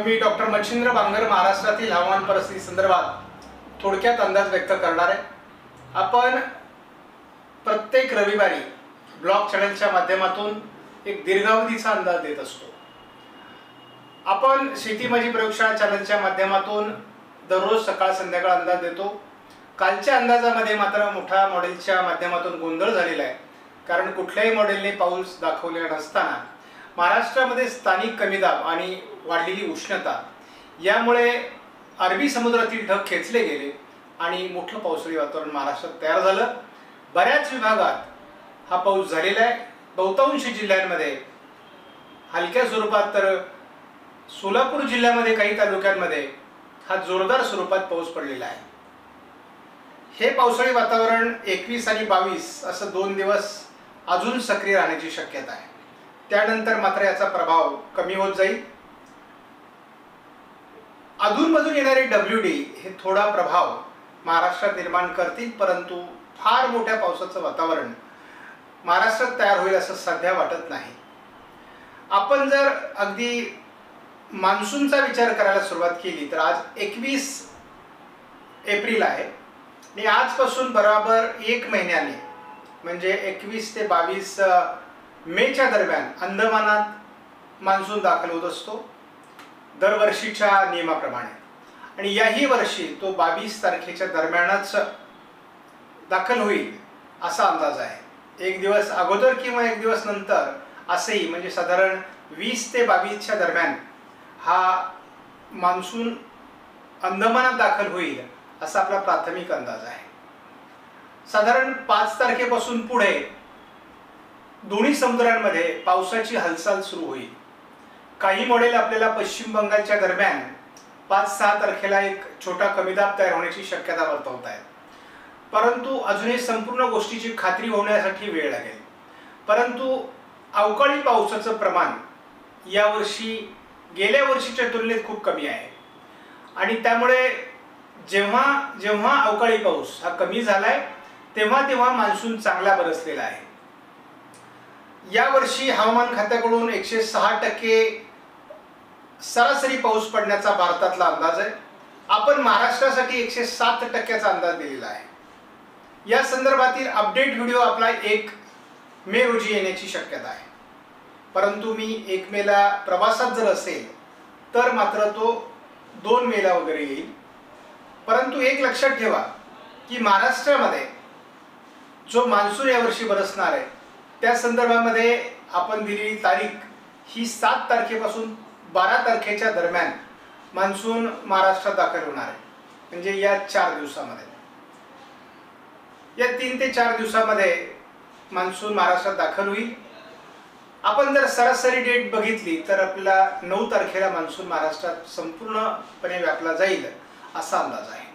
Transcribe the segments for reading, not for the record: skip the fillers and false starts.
मी doctor Machhindra Bangar महाराष्ट्रातील हवामान परिस्थिती संदर्भात थोडक्यात अंदाज व्यक्त करणार आहे। आपण प्रत्येक रविवारी ब्लॉग चॅनलच्या माध्यमातून एक दीर्घावधीचा अंदाज देत असतो। आपण शेती माझी प्रयोगशाळा चॅनलच्या माध्यमातून दररोज सकाळ संध्याकाळ अंदाज देतो। कालच्या अंदाजामध्ये मात्र मोठ्या मॉडेलच्या माध्यमातून गोंधळ झालेला आहे, कारण कुठल्याही मॉडेलने पाऊस दाखवलेला नसताना महाराष्ट्रामध्ये स्थानिक कमी दाब आणि वाढलेली उष्णता यामुळे अरबी समुद्रातील ढग खेचले गेले आणि मोठं पावसाळी वातावरण महाराष्ट्रात तयार झालं। बऱ्याच विभागात हा पाऊस झालेला आहे। बहुतांश जिल्ह्यांमध्ये हलक्या स्वरूपात, तर सोलापूर जिल्ह्यामध्ये काही तालुक्यांमध्ये हा जोरदार स्वरूपात पाऊस पडलेला आहे। हे पावसाळी वातावरण 21 आणि 22 असं 2 दिवस अजून सक्रिय राहण्याची शक्यता आहे। त्यानंतर मात्र याचा प्रभाव कमी होत जाईल। अधूनमधून येणारे WD हे थोडा प्रभाव महाराष्ट्रात निर्माण करतील, परंतु फार मोठ्या पावसाचं वातावरण महाराष्ट्रात तयार होईल असं सध्या वाटत नाही। आपण जर अगदी मान्सूनचा विचार करायला सुरुवात केली तर आज 21 एप्रिल आहे आणि आजपासून बरोबर 1 महिन्याने म्हणजे 21 ते 22 मेच्या दरम्यान अंदमानात मान्सून दाखल होत असतो दरवर्षीच्या नियमाप्रमाणे, आणि याही वर्षी तो 22 तारखेच्या दरम्यानच दाखल होईल असा अंदाज आहे। एक दिवस अगोदर किंवा एक दिवस नंतर असेही, म्हणजे साधारण 20 ते 22च्या दरम्यान हा मान्सून अंदमानात दाखल होईल असा आपला प्राथमिक अंदाज आहे। साधारण 5 तारखेपासून पुढे दोन्ही समुद्रांमध्ये पावसाची हालचाल सुरू होईल। काही मॉडेल आपल्याला पश्चिम बंगालच्या दरम्यान 5-6 तारखेला एक छोटा कमी दाब तयार होण्याची शक्यता वर्तवत आहेत, परंतु अजूनही संपूर्ण गोष्टीची खात्री होण्यासाठी वेळ लागेल। परंतु अवकाळी पावसाचं प्रमाण यावर्षी गेल्या वर्षीच्या तुलनेत खूप कमी आहे, आणि त्यामुळे जेव्हा जेव्हा अवकाळी पाऊस हा कमी झालाय तेव्हा तेव्हा मान्सून चांगला बरसलेला आहे। यावर्षी हवामान खात्याकडून 106% सरासरी पाऊस पडण्याचा भारतातला अंदाज आहे। आपण महाराष्ट्रासाठी 107%चा अंदाज दिलेला आहे। या संदर्भातील अपडेट व्हिडिओ आपला 1 मे रोजी येण्याची शक्यता आहे, परंतु मी 1 मेला प्रवासात जर असेल तर मात्र तो 2 मेला वगैरे येईल। परंतु एक लक्षात ठेवा की महाराष्ट्रामध्ये जो मान्सून यावर्षी बरसणार आहे त्या संदर्भामध्ये आपण दिलेली तारीख ही 7 तारखेपासून 12 तारखेच्या दरम्यान मान्सून महाराष्ट्रात दाखल होणार आहे, म्हणजे या 4 दिवसामध्ये। या 3 ते 4 दिवसामध्ये मान्सून महाराष्ट्रात दाखल होईल। आपण जर सरासरी डेट बघितली तर आपल्याला 9 तारखेला मान्सून महाराष्ट्रात संपूर्णपणे व्यापला जाईल असा अंदाज आहे।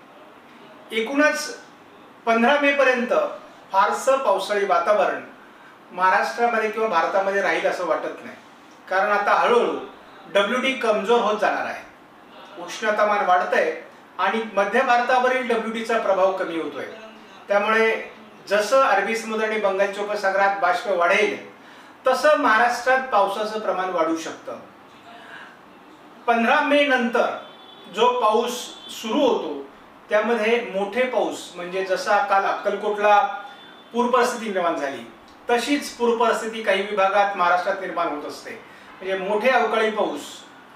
एकूणच 15 मे पर्यंत फारसं पावसाळी वातावरण महाराष्ट्रामध्ये किंवा भारतामध्ये राहील असं वाटत नाही, कारण आता हळूहळू WD कमजोर होत जाणार आहे। उष्णतामान वाढतंय आणि मध्य भारतावरील WDचा प्रभाव कमी होतोय। त्यामुळे जसं अरबी समुद्र आणि बंगालच्या उपसागरात बाष्प वाढेल तसं महाराष्ट्रात पावसाचं प्रमाण वाढू शकतं। 15 मे नंतर जो पाऊस सुरू होतो त्यामध्ये मोठे पाऊस, म्हणजे जसा काल अक्कलकोटला पूर परिस्थिती निर्माण झाली तशीच पूर परिस्थिती काही विभागात महाराष्ट्रात निर्माण होत असते। म्हणजे मोठे अवकाळी पाऊस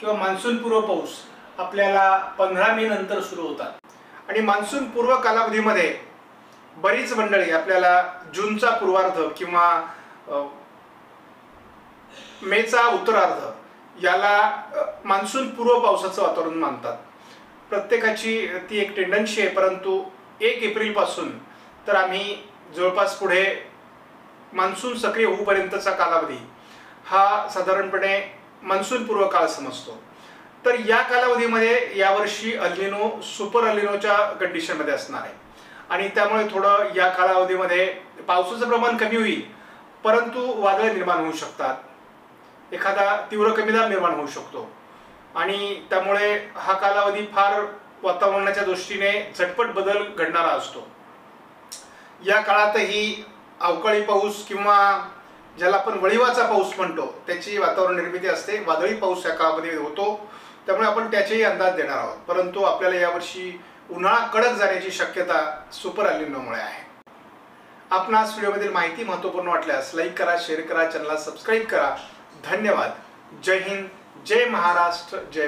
किंवा मान्सून पूर्व पाऊस आपल्याला 15 मे नंतर सुरू होतात, आणि मान्सून पूर्व कालावधीमध्ये बरीच मंडळी आपल्याला जूनचा पूर्वार्ध किंवा मेचा उत्तरार्ध याला मान्सून पूर्व पावसाचं वातावरण मानतात। प्रत्येकाची ती एक टेंडन्सी आहे, परंतु 1 एप्रिल पासून तर आम्ही जवळपास पुढे मान्सून सक्रिय होऊपर्यंतचा कालावधी हा साधारणपणे मान्सून पूर्व काळ समजतो। तर या कालावधीमध्ये यावर्षी अल्निनो सुपर अल्निनोच्या कंडिशनमध्ये असणार आहे, आणि त्यामुळे थोडं या कालावधीमध्ये पावसाचं प्रमाण कमी होईल, परंतु वादळ निर्माण होऊ शकतात, एखादा तीव्र कमी दाब निर्माण होऊ शकतो, आणि त्यामुळे हा कालावधी फार वातावरणाच्या दृष्टीने झटपट बदल घडणारा असतो। या काळातही अवकाळी पाऊस किंवा ज्याला आपण वळिवाचा पाऊस म्हणतो त्याची वातावरण निर्मिती असते। वादळी पाऊस या काळामध्ये होतो, त्यामुळे आपण त्याचेही अंदाज देणार आहोत. परंतु आपल्याला यावर्षी उन्हाळा कडक जाण्याची शक्यता सुपर एल्निनोमुळे आहे. आपणास व्हिडिओमधील माहिती महत्त्वपूर्ण वाटल्यास लाईक करा, शेअर करा, चॅनलला सबस्क्राईब करा. धन्यवाद. जय हिंद, जय महाराष्ट्र, जय